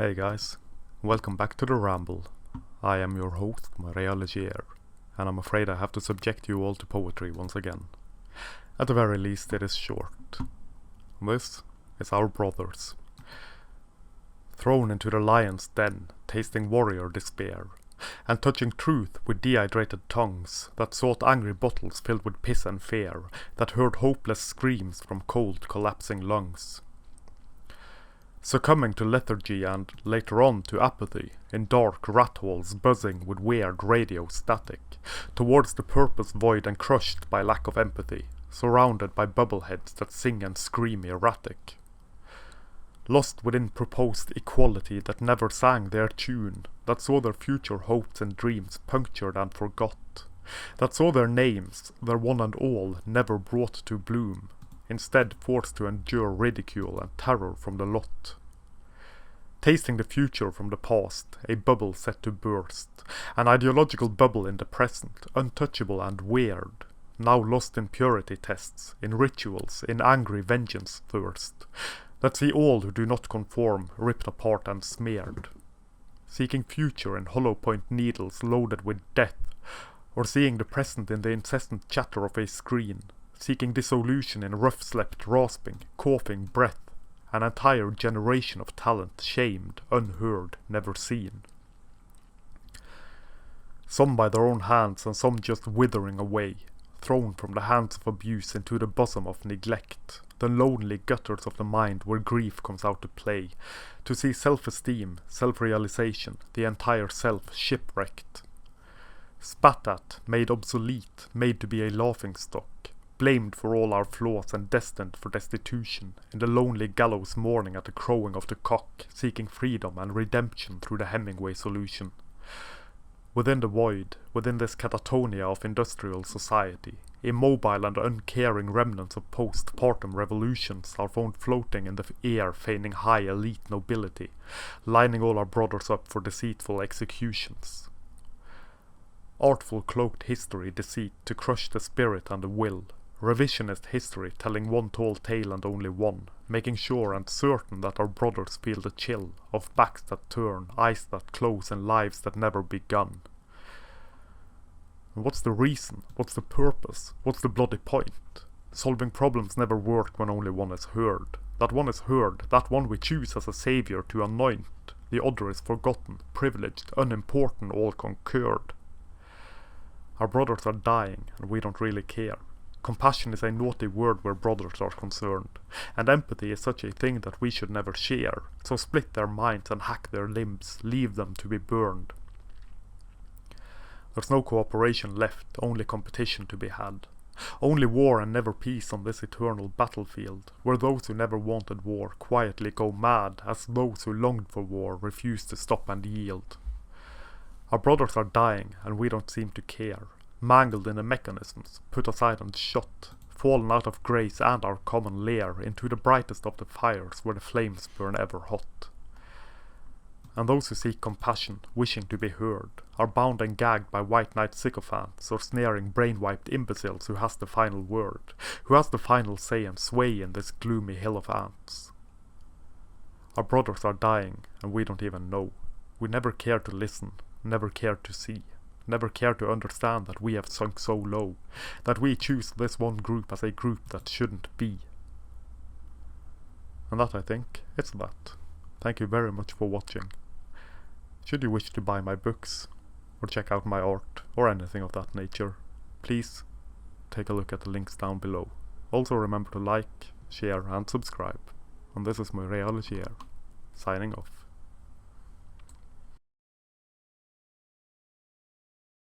Hey guys, welcome back to the Ramble. I am your host, Maria Legier, and I'm afraid I have to subject you all to poetry once again. At the very least, it is short. This is our brothers. Thrown into the lion's den, tasting warrior despair, and touching truth with dehydrated tongues that sought angry bottles filled with piss and fear, that heard hopeless screams from cold, collapsing lungs. Succumbing to lethargy and, later on, to apathy, in dark rat holes buzzing with weird radio static, towards the purpose void and crushed by lack of empathy, surrounded by bubbleheads that sing and scream erratic. Lost within proposed equality that never sang their tune, that saw their future hopes and dreams punctured and forgot, that saw their names, their one and all, never brought to bloom, instead forced to endure ridicule and terror from the lot. Tasting the future from the past, a bubble set to burst, an ideological bubble in the present, untouchable and weird, now lost in purity tests, in rituals, in angry vengeance thirst, that see all who do not conform ripped apart and smeared, seeking future in hollow point needles loaded with death, or seeing the present in the incessant chatter of a screen, seeking dissolution in rough-slept rasping, coughing breath, an entire generation of talent shamed, unheard, never seen. Some by their own hands and some just withering away, thrown from the hands of abuse into the bosom of neglect, the lonely gutters of the mind where grief comes out to play, to see self-esteem, self-realization, the entire self shipwrecked. Spat at, made obsolete, made to be a laughingstock, blamed for all our flaws and destined for destitution, in the lonely gallows morning at the crowing of the cock, seeking freedom and redemption through the Hemingway solution. Within the void, within this catatonia of industrial society, immobile and uncaring remnants of post-partum revolutions are found floating in the air feigning high elite nobility, lining all our brothers up for deceitful executions. Artful cloaked history deceit to crush the spirit and the will, revisionist history telling one tall tale and only one, making sure and certain that our brothers feel the chill of backs that turn, eyes that close and lives that never begun. And what's the reason? What's the purpose? What's the bloody point? Solving problems never work when only one is heard. That one is heard, that one we choose as a savior to anoint. The other is forgotten, privileged, unimportant, all concurred. Our brothers are dying, and we don't really care. Compassion is a naughty word where brothers are concerned, and empathy is such a thing that we should never share, so split their minds and hack their limbs, leave them to be burned. There's no cooperation left, only competition to be had. Only war and never peace on this eternal battlefield, where those who never wanted war quietly go mad, as those who longed for war refuse to stop and yield. Our brothers are dying, and we don't seem to care. Mangled in the mechanisms, put aside and shot, fallen out of grace and our common lair into the brightest of the fires where the flames burn ever hot. And those who seek compassion, wishing to be heard, are bound and gagged by white knight sycophants or sneering brain-wiped imbeciles who has the final word, who has the final say and sway in this gloomy hill of ants. Our brothers are dying, and we don't even know. We never care to listen, never care to see. Never care to understand that we have sunk so low, that we choose this one group as a group that shouldn't be. And that, I think, is that. Thank you very much for watching. Should you wish to buy my books, or check out my art, or anything of that nature, please take a look at the links down below. Also remember to like, share and subscribe. And this is Maria Legier, signing off.